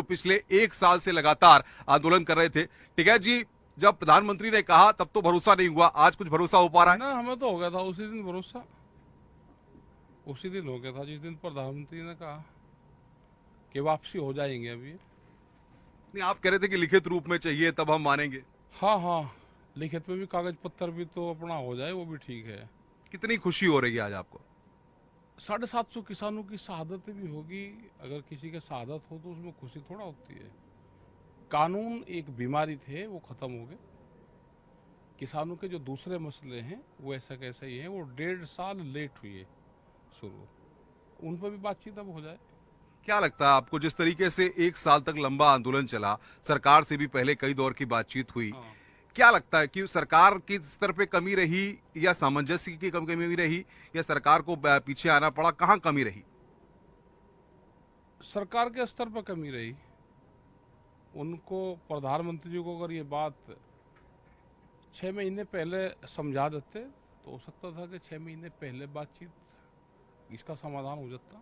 पिछले 1 साल से लगातार आंदोलन कर रहे थे। टिकैत जी, जब प्रधानमंत्री ने कहा तब तो भरोसा नहीं हुआ, आज कुछ भरोसा हो पा रहा है? ना, हमें तो हो गया था उसी दिन भरोसा। उसी दिन हो गया था जिस दिन प्रधानमंत्री ने कहा कि वापसी हो जाएंगे अभी। नहीं, आप कह रहे थे कि लिखित रूप में चाहिए तब हम मानेंगे। हाँ हाँ, लिखित में भी कागज पत्थर भी तो अपना हो जाए, वो भी ठीक है। कितनी खुशी हो रही है आज आपको? 750 किसानों की शहादत भी होगी। अगर किसी की शहादत हो तो उसमें खुशी थोड़ा होती है। कानून एक बीमारी थे, वो खत्म हो गए। किसानों के जो दूसरे मसले हैं वो ऐसा कैसा ही है, वो 1.5 साल लेट हुई है शुरू, उन पर भी बातचीत अब हो जाए। क्या लगता है आपको, जिस तरीके से 1 साल तक लंबा आंदोलन चला, सरकार से भी पहले कई दौर की बातचीत हुई, हाँ, क्या लगता है कि सरकार की स्तर पे कमी रही या सामंजस्य की कमी रही या सरकार को पीछे आना पड़ा, कहाँ कमी रही? सरकार के स्तर पर कमी रही। उनको, प्रधानमंत्री जी को अगर ये बात 6 महीने पहले समझा देते तो हो सकता था कि 6 महीने पहले बातचीत इसका समाधान हो जाता।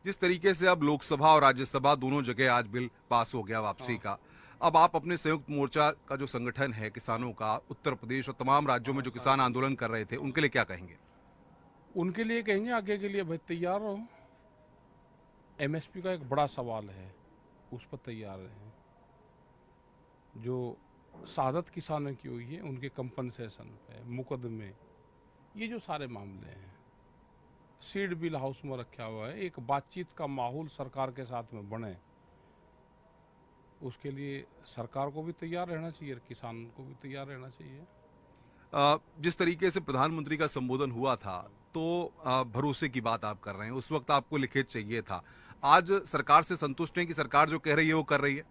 जिस तरीके से अब लोकसभा और राज्यसभा दोनों जगह आज बिल पास हो गया वापसी हाँ का, अब आप अपने संयुक्त मोर्चा का जो संगठन है किसानों का, उत्तर प्रदेश और तमाम राज्यों में हाँ, जो सारे किसान आंदोलन कर रहे थे, उनके लिए क्या कहेंगे? उनके लिए कहेंगे आगे के लिए भाई तैयार रहो। एमएसपी का एक बड़ा सवाल है, उस पर तैयार रहें। जो शहादत किसानों की हुई है उनके कंपनसेशन पे, मुकदमे, ये जो सारे मामले हैं, सीड बिल हाउस में रखा हुआ है। एक बातचीत का माहौल सरकार के साथ में बने, उसके लिए सरकार को भी तैयार रहना चाहिए, किसान को भी तैयार रहना चाहिए। जिस तरीके से प्रधानमंत्री का संबोधन हुआ था, तो भरोसे की बात आप कर रहे हैं, उस वक्त आपको लिखित चाहिए था। आज सरकार से संतुष्ट हैं कि सरकार जो कह रही है वो कर रही है?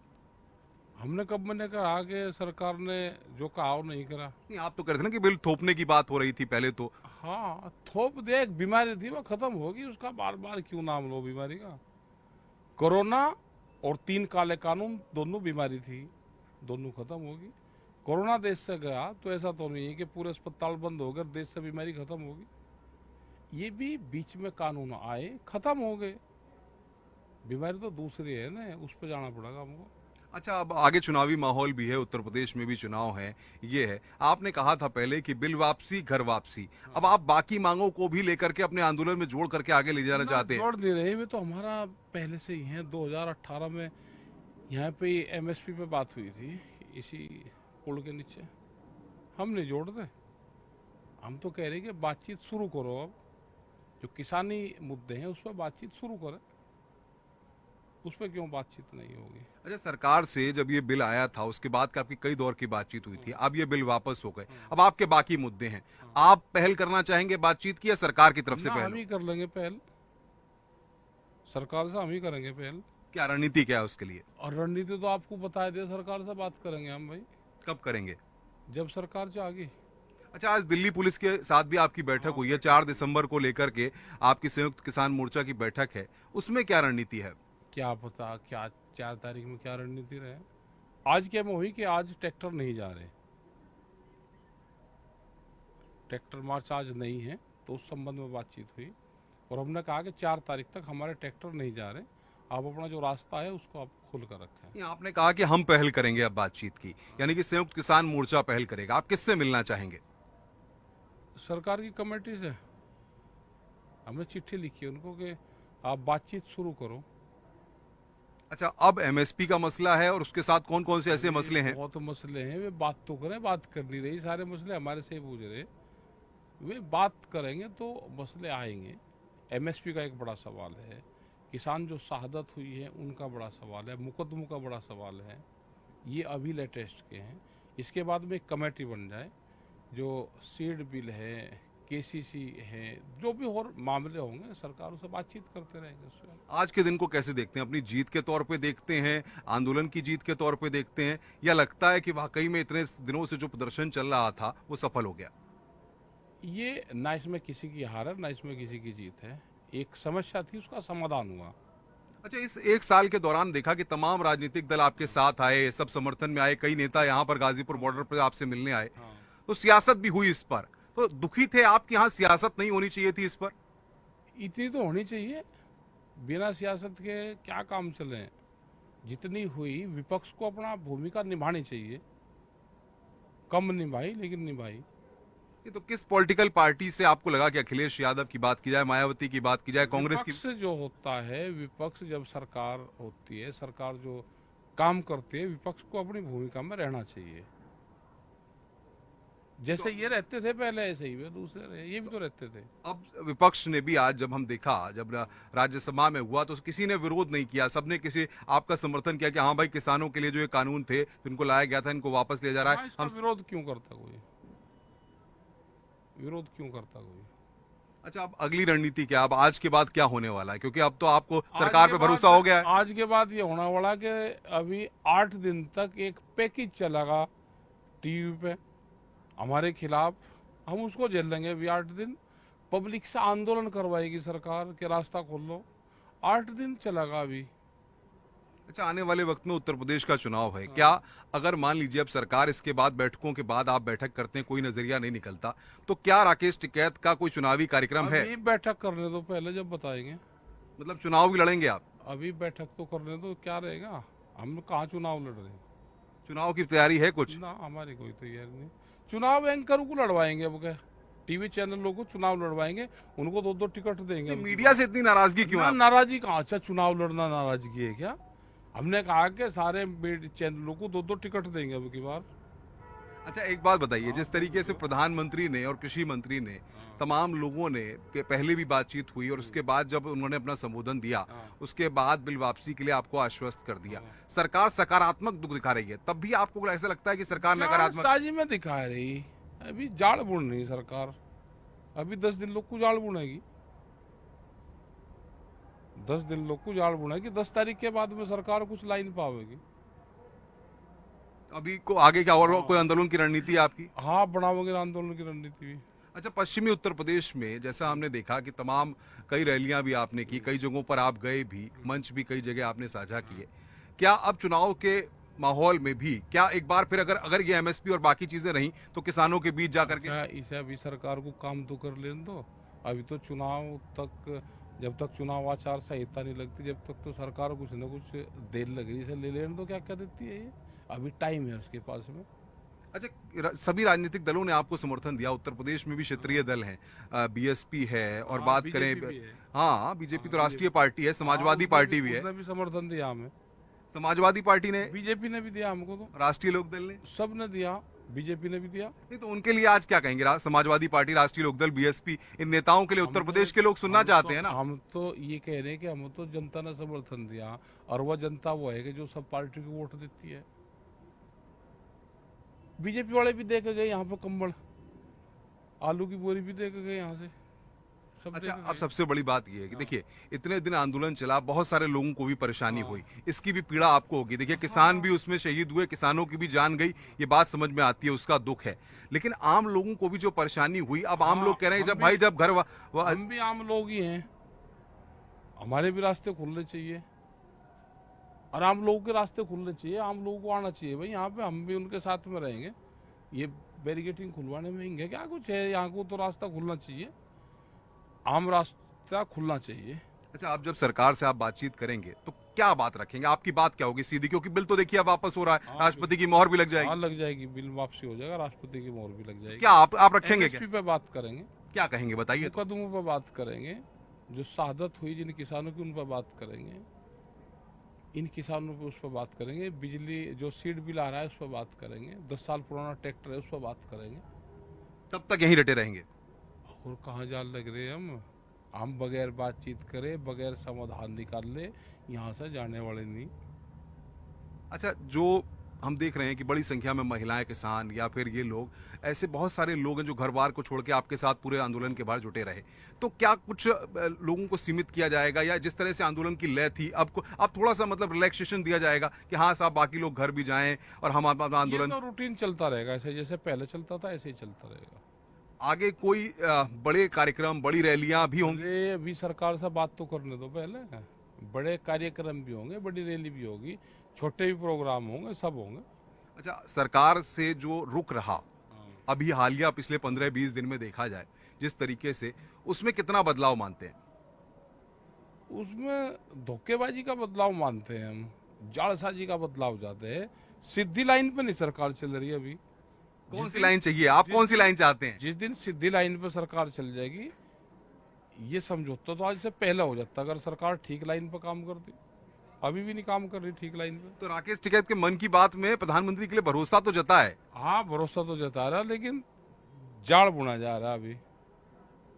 हमने कब मैंने कहा कि सरकार ने जो कहा वो नहीं करा। नहीं, आप तो कह रहे थे ना कि बिल थोपने की बात हो रही थी पहले तो। हाँ, थोप दे, एक बीमारी थी वो खत्म होगी, उसका बार बार क्यों नाम लो बीमारी का। कोरोना और 3 काले कानून दोनों बीमारी थी, दोनों खत्म होगी। कोरोना देश से गया तो ऐसा तो नहीं है कि पूरे अस्पताल बंद हो गए, देश से बीमारी खत्म होगी। ये भी बीच में कानून आए, खत्म हो गए। बीमारी तो दूसरी है ना, उस पर जाना पड़ेगा हमको। अच्छा, अब आगे चुनावी माहौल भी है, उत्तर प्रदेश में भी चुनाव है, ये है। आपने कहा था पहले कि बिल वापसी घर वापसी, अब आप बाकी मांगों को भी लेकर के अपने आंदोलन में जोड़ करके आगे ले जाना ना, चाहते हैं? जोड़ नहीं रहे, वे तो हमारा पहले से ही है। 2018 में यहाँ पे एमएसपी पे बात हुई थी, इसी पुल के नीचे। हम नहीं जोड़ रहे, हम तो कह रहे हैं कि बातचीत शुरू करो। अब जो किसानी मुद्दे हैं उस पर बातचीत शुरू करें, उस पर क्यों बातचीत नहीं होगी। अच्छा, सरकार से जब ये बिल आया था उसके बाद का आपकी कई दौर की बातचीत हुई थी, अब ये बिल वापस हो गए, अब आपके बाकी मुद्दे हैं, आप पहल करना चाहेंगे बातचीत की या सरकार की तरफ से ना, पहल हम हो? ही कर लेंगे पहल, सरकार से हम ही करेंगे पहल। क्या रणनीति क्या है उसके लिए? और रणनीति तो आपको बता दे, सरकार से बात करेंगे हम भाई, कब करेंगे? जब सरकार चाहेगी। अच्छा, आज दिल्ली पुलिस के साथ भी आपकी बैठक हुई है, 4 दिसंबर को लेकर के आपकी संयुक्त किसान मोर्चा की बैठक है, उसमें क्या रणनीति है? क्या पता क्या 4 तारीख में क्या रणनीति रहे। आज क्या में हुई कि आज ट्रैक्टर नहीं जा रहे, ट्रैक्टर मार्च आज नहीं है, तो उस संबंध में बातचीत हुई और हमने कहा कि 4 तारीख तक हमारे ट्रैक्टर नहीं जा रहे, आप अपना जो रास्ता है उसको आप खुल कर रखें। ये आपने कहा कि हम पहल करेंगे अब बातचीत की, यानी कि संयुक्त किसान मोर्चा पहल करेगा। आप किससे मिलना चाहेंगे? सरकार की कमेटी से हमने चिट्ठी लिखी उनको कि आप बातचीत शुरू करो। अच्छा, अब एमएसपी का मसला है और उसके साथ कौन कौन से ऐसे मसले हैं? बहुत मसले हैं, वे बात तो करें, बात कर नहीं रही, सारे मसले हमारे से ही पूछ रहे। वे बात करेंगे तो मसले आएंगे। एमएसपी का एक बड़ा सवाल है, किसान जो शहादत हुई है उनका बड़ा सवाल है, मुकदमों का बड़ा सवाल है, ये अभी लेटेस्ट के हैं। इसके बाद में एक कमेटी बन जाए, जो सीड बिल है, केसीसी है, जो भी और मामले होंगे सरकारों से बातचीत करते रहेंगे उससे। आज के दिन को कैसे देखते हैं? अपनी जीत के तौर पे देखते हैं, आंदोलन की जीत के तौर पे देखते हैं, या लगता है कि वाकई में इतने दिनों से जो प्रदर्शन चल रहा था वो सफल हो गया? ये ना इसमें किसी की हार है ना इसमें किसी की जीत है। एक समस्या थी, उसका समाधान हुआ। अच्छा, इस 1 साल के दौरान देखा कि तमाम राजनीतिक दल आपके साथ आए, सब समर्थन में आए, कई नेता यहाँ पर गाजीपुर बॉर्डर पर आपसे मिलने आए, हाँ, तो सियासत भी हुई इस पर, तो दुखी थे आप कि यहाँ सियासत नहीं होनी चाहिए थी इस पर? इतनी तो होनी चाहिए, बिना सियासत के क्या काम चले। जितनी हुई विपक्ष को अपना भूमिका निभानी चाहिए, कम निभाई लेकिन निभाई। ये तो किस पॉलिटिकल पार्टी से आपको लगा कि अखिलेश यादव की बात की जाए, मायावती की बात की जाए, कांग्रेस की? विपक्ष जो होता है, विपक्ष जब सरकार होती है, सरकार जो काम करती है, विपक्ष को अपनी भूमिका में रहना चाहिए। जैसे ये रहते थे पहले, ऐसे ही वे दूसरे रहे, ये भी तो रहते थे। अब विपक्ष ने भी आज जब हम देखा, जब राज्यसभा में हुआ तो किसी ने विरोध नहीं किया, सबने किसी आपका समर्थन किया कि हाँ भाई, किसानों के लिए जो ये कानून थे जिनको लाया गया था इनको वापस लिया जा रहा हाँ, है। इसका हम विरोध क्यों करता कोई? विरोध क्यों करता कोई? अच्छा, अब अगली रणनीति क्या? अब आज के बाद क्या होने वाला है, क्योंकि अब तो आपको आज सरकार के पे बाद भरोसा हो गया है। आज के बाद ये होना वाला कि अभी 8 दिन तक एक पैकेज चलेगा टीवी पे हमारे खिलाफ, हम उसको झेल लेंगे। अभी 8 दिन पब्लिक से आंदोलन करवाएगी सरकार कि रास्ता खोल लो, 8 दिन चलेगा अभी। अच्छा, आने वाले वक्त में उत्तर प्रदेश का चुनाव है, क्या अगर मान लीजिए अब सरकार इसके बाद बैठकों के बाद आप बैठक करते हैं, कोई नजरिया नहीं निकलता, तो क्या राकेश टिकैत का कोई चुनावी कार्यक्रम है? अभी बैठक करने दो, पहले जब बताएंगे। मतलब चुनाव भी लड़ेंगे आप? अभी बैठक तो करने दो, क्या रहेगा? हम कहाँ चुनाव लड़ रहे हैं? चुनाव की तैयारी है कुछ? ना, हमारी कोई तैयारी नहीं। चुनाव एंकर को लड़वाएंगे, अब क्या टीवी चैनलों को चुनाव लड़वाएंगे, उनको 2-2 टिकट देंगे। मीडिया से इतनी नाराजगी क्यों है? नाराजगी कहाँ? अच्छा, चुनाव लड़ना नाराजगी है क्या? हमने कहा कि सारे चैनलों को 2-2 टिकट देंगे अब की बार। अच्छा, एक बात बताइए, जिस तरीके से प्रधानमंत्री ने और कृषि मंत्री ने, तमाम लोगों ने पहले भी बातचीत हुई और उसके बाद जब उन्होंने अपना संबोधन दिया, उसके बाद बिल वापसी के लिए आपको आश्वस्त कर दिया, सरकार सकारात्मक दुख दिखा रही है, तब भी आपको ऐसा लगता है कि सरकार नकारात्मक? साजी में दिखा रही, अभी जाड़ बुन रही सरकार। अभी 10 दिन लोग को जाड़ बुनेगी, 10 दिन लोग को जाड़ बुनेगी। 10 तारीख के बाद में सरकार कुछ लाइन पावेगी। अभी को आगे क्या और कोई आंदोलन की रणनीति है आपकी? हाँ, बढ़ाओगे आंदोलन की रणनीति भी। अच्छा, पश्चिमी उत्तर प्रदेश में जैसा हमने देखा कि तमाम कई रैलियां भी आपने की, कई जगहों पर आप गए भी, मंच भी कई जगह आपने साझा किए, क्या अब चुनाव के माहौल में भी क्या एक बार फिर अगर ये एमएसपी और बाकी चीजें रहीं तो किसानों के बीच जाकर के? इसे अभी सरकार को काम तो कर लेने दो। अभी तो चुनाव तक, जब तक चुनाव आचार संहिता नहीं लगती, जब तक तो सरकार कुछ न कुछ देर लग रही है, ले लेने दो। क्या क्या देती है ये? अभी टाइम है उसके पास में। अच्छा, सभी राजनीतिक दलों ने आपको समर्थन दिया, उत्तर प्रदेश में भी क्षेत्रीय दल हैं, बीएसपी है और बात करें, हाँ बीजेपी तो राष्ट्रीय पार्टी है, समाजवादी पार्टी भी है। उसने भी समर्थन दिया हमें, समाजवादी पार्टी ने, बीजेपी ने भी दिया हमको, तो राष्ट्रीय लोकदल ने, सब ने दिया, बीजेपी ने भी दिया। नहीं तो उनके लिए आज क्या कहेंगे? समाजवादी पार्टी, राष्ट्रीय लोकदल, बीएसपी, इन नेताओं के लिए उत्तर प्रदेश के लोग सुनना चाहते हैं ना। हम तो ये कह रहे हैं कि हम तो जनता ने समर्थन दिया, और वह जनता वो है कि जो सब पार्टी को वोट देती है। बीजेपी वाले भी दे के गए यहाँ पे कंबल, आलू की बोरी भी दे के गए यहाँ से, सब। अच्छा, अब सबसे बड़ी बात यह है कि देखिए, इतने दिन आंदोलन चला, बहुत सारे लोगों को भी परेशानी हुई, इसकी भी पीड़ा आपको होगी। देखिए, किसान भी उसमें शहीद हुए, किसानों की भी जान गई, ये बात समझ में आती है, उसका दुख है। लेकिन आम लोगों को भी जो परेशानी हुई, अब आम लोग कह रहे हैं जब भाई जब घर हम भी आम लोग ही हैं, हमारे भी रास्ते खुलने चाहिए, और आम लोगों के रास्ते खुलने चाहिए, आम लोगों को आना चाहिए भाई यहाँ पे। हम भी उनके साथ में रहेंगे। ये बैरिकेटिंग खुलवाने में हिंगे क्या कुछ है? यहाँ को तो रास्ता खुलना चाहिए, आम रास्ता खुलना चाहिए। अच्छा, आप जब सरकार से आप बातचीत करेंगे तो क्या बात रखेंगे? आपकी बात क्या होगी सीधी? क्योंकि बिल तो देखिए अब वापस हो रहा है, राष्ट्रपति की मोहर भी लग जाएगी। हाँ, लग जाएगी, बिल वापसी हो जाएगा, राष्ट्रपति की मोहर भी लग जाएगी। क्या आप रखेंगे? क्या पे बात करेंगे? क्या कहेंगे बताइए? मुकदमों पर बात करेंगे, जो शहादत हुई जिन किसानों की, उन पर बात करेंगे, इन किसानों पे उस पर बात करेंगे, बिजली जो सीड बिल आ रहा है उस पर बात करेंगे, 10 साल पुराना ट्रैक्टर है उस पर बात करेंगे। तब तक यहीं डटे रहेंगे? और कहाँ जाल लग रहे हैं हम बगैर बातचीत करे, बगैर समाधान निकाल ले, यहाँ से जाने वाले नहीं। अच्छा, जो हम देख रहे हैं कि बड़ी संख्या में महिलाएं, किसान या फिर ये लोग, ऐसे बहुत सारे लोग हैं जो घर बार को छोड़ के आपके साथ पूरे आंदोलन के बाहर जुटे रहे, तो क्या कुछ लोगों को सीमित किया जाएगा, या जिस तरह से आंदोलन की लय थी अब थोड़ा सा मतलब रिलैक्सेशन दिया जाएगा कि हाँ साहब बाकी लोग घर भी जाएं और हम अपना आंदोलन? तो रूटीन चलता रहेगा, ऐसे जैसे पहले चलता था ऐसे ही चलता रहेगा। आगे कोई बड़े कार्यक्रम, बड़ी रैलियां भी होंगी? अभी सरकार से बात तो करने दो पहले। बड़े कार्यक्रम भी होंगे, बड़ी रैली भी होगी, छोटे भी प्रोग्राम होंगे, सब होंगे। अच्छा, सरकार से जो रुख रहा अभी हालिया पिछले 15-20 दिन में देखा जाए जिस तरीके से, उसमें कितना बदलाव मानते हैं? उसमें धोखेबाजी का बदलाव मानते हैं हम। जालसाजी का बदलाव चाहते हैं। सीधी लाइन पे नहीं सरकार चल रही है अभी। कौन सी लाइन चाहिए, आप कौन सी लाइन चाहते हैं? जिस दिन सीधी लाइन पे सरकार चल जाएगी, ये समझौता तो आज से पहले हो जाता अगर सरकार ठीक लाइन पे काम करती। अभी भी नहीं काम कर रही ठीक लाइन पे। तो राकेश टिकैत के मन की बात में प्रधानमंत्री के लिए भरोसा तो जता है। हाँ, भरोसा तो जता रहा, लेकिन जाल बुना जा रहा अभी।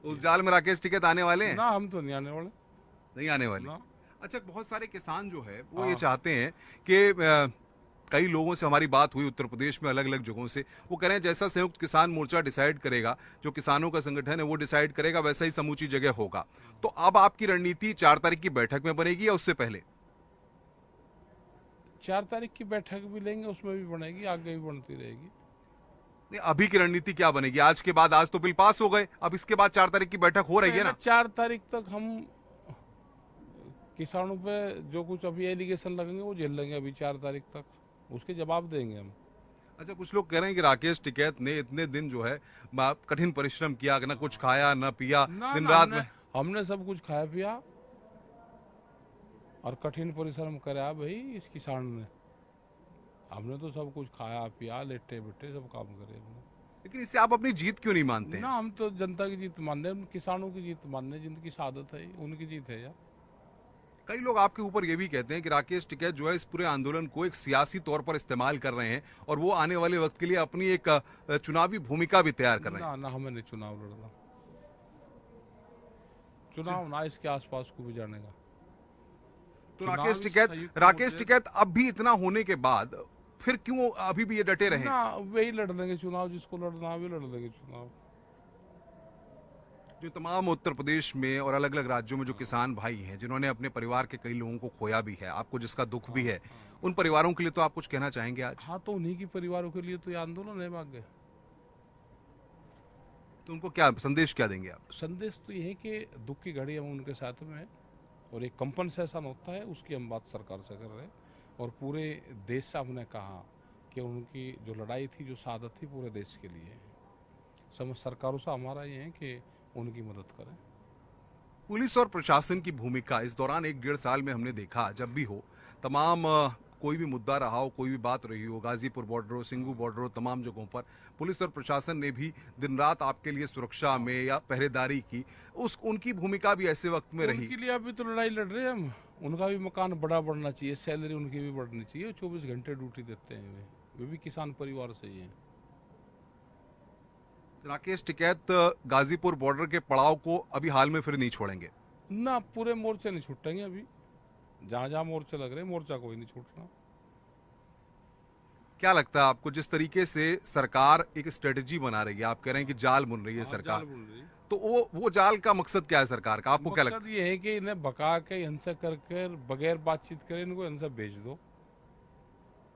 उस जाल में राकेश टिकैत आने वाले हैं? ना, हम तो नहीं आने वाले। नहीं आने वाले। ना। अच्छा, बहुत सारे किसान जो है वो हाँ। ये चाहते हैं कि कई लोगों से हमारी बात हुई उत्तर प्रदेश में अलग अलग जगहों से, वो कह रहे हैं जैसा संयुक्त किसान मोर्चा डिसाइड करेगा, जो किसानों का संगठन है वो डिसाइड करेगा, वैसा ही समूची जगह होगा। तो अब आपकी रणनीति 4 तारीख की बैठक में बनेगी या उससे पहले? 4 तारीख की बैठक भी लेंगे, उसमें भी बनेगी, आगे भी बनती रहेगी। नहीं, अभी की रणनीति क्या बनेगी? आज के बाद, आज तो बिल पास हो गए, अब इसके बाद 4 तारीख की बैठक हो रही है ना? 4 तारीख तक हम किसानों पे जो कुछ अभी एलिगेशन लगेंगे वो झेल लेंगे। अभी 4 तारीख तक उसके जवाब देंगे हम। अच्छा, कुछ लोग कह रहे हैं कि राकेश टिकैत ने इतने दिन जो है कठिन परिश्रम किया, ना कुछ खाया ना पिया, ना दिन ना, रात हमने, में। हमने सब कुछ खाया पिया और कठिन परिश्रम करा भाई इस किसान ने। हमने तो सब कुछ खाया पिया, लेटे बेटे सब काम करे हमने। लेकिन इससे आप अपनी जीत क्यों नहीं मानते हैं? ना, हम तो जनता की जीत मानने, उन किसानों की जीत मानने जिनकी शहादत है, उनकी जीत है यार। कई लोग आपके ऊपर ये भी कहते हैं कि राकेश टिकैत जो है इस पूरे आंदोलन को एक सियासी तौर पर इस्तेमाल कर रहे हैं और वो आने वाले वक्त के लिए अपनी एक चुनावी भूमिका भी तैयार कर रहे हैं। ना, हमें नहीं चुनाव लड़ना। चुनाव ना इसके आसपास को भी जाने का। तो चुनाव राकेश इस टिकैत संयुक्त राकेश मोर्चे- टिकैत अब भी इतना होने के बाद फिर क्यों अभी भी ये डटे रहे? ना, वही लड़ लेंगे चुनाव, जिसको लड़ना भी लड़ लेंगे चुनाव। जो तमाम उत्तर प्रदेश में और अलग अलग राज्यों में जो किसान भाई हैं जिन्होंने अपने परिवार के कई लोगों को खोया भी है, आपको जिसका दुख भी है, उन परिवारों के लिए तो आप कुछ कहना चाहेंगे आज? हाँ, तो उन्हीं की परिवारों के लिए तो ये आंदोलन है भाग्य। तो उनको क्या संदेश क्या देंगे आप? संदेश तो ये है कि दुख की घड़ी हम उनके साथ में है और एक कंपनसेशन होता है, उसकी हम बात सरकार से कर रहे हैं। और पूरे देश से हमने कहा कि उनकी जो लड़ाई थी, जो शहादत थी, पूरे देश के लिए है। समझ सरकारों से हमारा ये है कि उनकी मदद करें। पुलिस और प्रशासन की भूमिका इस दौरान 1-1.5 साल में हमने देखा, जब भी हो तमाम कोई भी मुद्दा रहा हो, कोई भी बात रही हो, गाजीपुर बॉर्डर हो, सिंगू बॉर्डर हो, तमाम जगहों पर पुलिस और प्रशासन ने भी दिन रात आपके लिए सुरक्षा में या पहरेदारी की, उनकी भूमिका भी ऐसे वक्त में रही। उनके लिए अभी तो लड़ाई लड़ रहे हैं हम। उनका भी मकान बड़ा बढ़ना चाहिए, सैलरी उनकी भी बढ़नी चाहिए। 24 घंटे ड्यूटी देते हैं वे भी किसान परिवार से ही हैं। राकेश टिकैत गाजीपुर बॉर्डर के पड़ाव को अभी हाल में फिर नहीं छोड़ेंगे? ना, पूरे मोर्चे नहीं छूटेंगे अभी। जहां जहां मोर्चे लग रहे हैं, मोर्चा कोई नहीं छूटना। क्या लगता है आपको, जिस तरीके से सरकार एक स्ट्रेटेजी बना रही है, आप कह रहे हैं कि जाल बुन रही है सरकार, जाल बुन रही है। तो वो जाल का मकसद क्या है सरकार का, आपको क्या लगता मकसद ये है कि इन्हें भगा के हिंसा करके बगैर बातचीत करे इनको हिंसा भेज दो।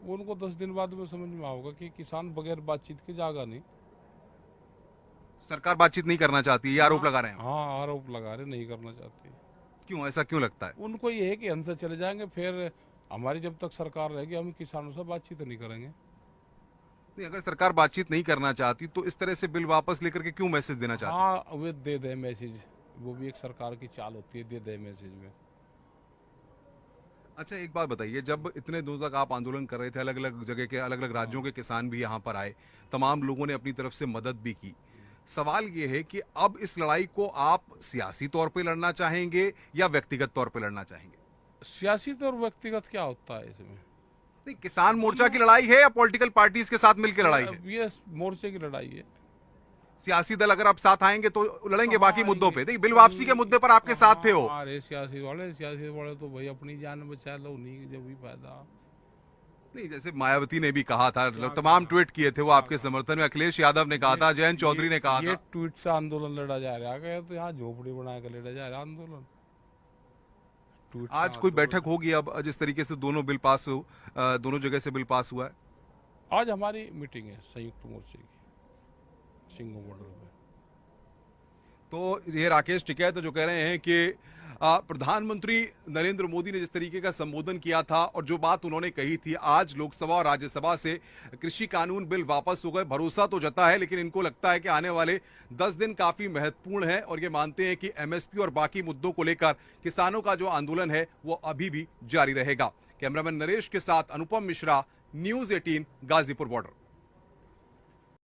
उनको 10 दिन बाद में समझ में आओगा कि किसान बगैर बातचीत के जागा नहीं। है? सरकार बातचीत नहीं करना चाहती, ये आरोप लगा रहे हैं? हाँ, आरोप लगा रहे, नहीं करना चाहती। क्यों, ऐसा क्यों लगता है? उनको ये है कि हमसे चले जाएंगे, फिर हमारी जब तक सरकार रहेगी हम किसानों से बातचीत नहीं करेंगे। नहीं, अगर सरकार बातचीत नहीं करना चाहती तो इस तरह से बिल वापस लेकर के क्यों मैसेज देना चाहती? हाँ, वे दे दे मैसेज, वो भी एक सरकार की चाल होती है, दे दे मैसेज में। अच्छा, एक बात बताइए, जब इतने दिनों तक आप आंदोलन कर रहे थे, अलग अलग जगह के अलग अलग राज्यों के किसान भी यहाँ पर आए, तमाम लोगों ने अपनी तरफ से मदद भी की, सवाल ये है कि अब इस लड़ाई को आप सियासी तौर पे लड़ना चाहेंगे या व्यक्तिगत तौर पे लड़ना चाहेंगे? सियासी तो और व्यक्तिगत क्या होता है इसमें? नहीं, किसान मोर्चा की लड़ाई है या पॉलिटिकल पार्टीज के साथ मिलकर लड़ाई है? अब ये मोर्चे की लड़ाई है। सियासी दल अगर आप साथ आएंगे तो लड़ेंगे कहाँ बाकी मुद्दों पे? आएंगे? देखिए, बिल वापसी के मुद्दे पर आपके साथ थे हो। अरे सियासी वाले तो भाई अपनी जान बचा लो, उन्हीं की जब भी फायदा। नहीं, जैसे मायावती ने भी कहा था, तमाम ट्वीट किए थे वो आपके समर्थन में, अखिलेश यादव ने कहा था, जयंत चौधरी ने कहा ये था। ट्वीट से आंदोलन लड़ा जा रहा है, तो यहाँ झोपड़ी बना कर लड़ा जा रहा है आंदोलन। ट्वीट से आज कोई आंदोलन। बैठक होगी अब, जिस तरीके से दोनों बिल पास हो, दोनों जगह से बिल पास हुआ है? आज हमारी मीटिंग है संयुक्त मोर्चे की सिंगू बॉर्डर पे। तो ये राकेश टिकैत जो कह रहे हैं कि प्रधानमंत्री नरेंद्र मोदी ने जिस तरीके का संबोधन किया था और जो बात उन्होंने कही थी, आज लोकसभा और राज्यसभा से कृषि कानून बिल वापस हो गए, भरोसा तो जता है, लेकिन इनको लगता है कि आने वाले 10 दिन काफी महत्वपूर्ण है और ये मानते हैं कि एमएसपी और बाकी मुद्दों को लेकर किसानों का जो आंदोलन है वो अभी भी जारी रहेगा। कैमरामैन नरेश के साथ अनुपम मिश्रा, न्यूज 18 गाजीपुर बॉर्डर।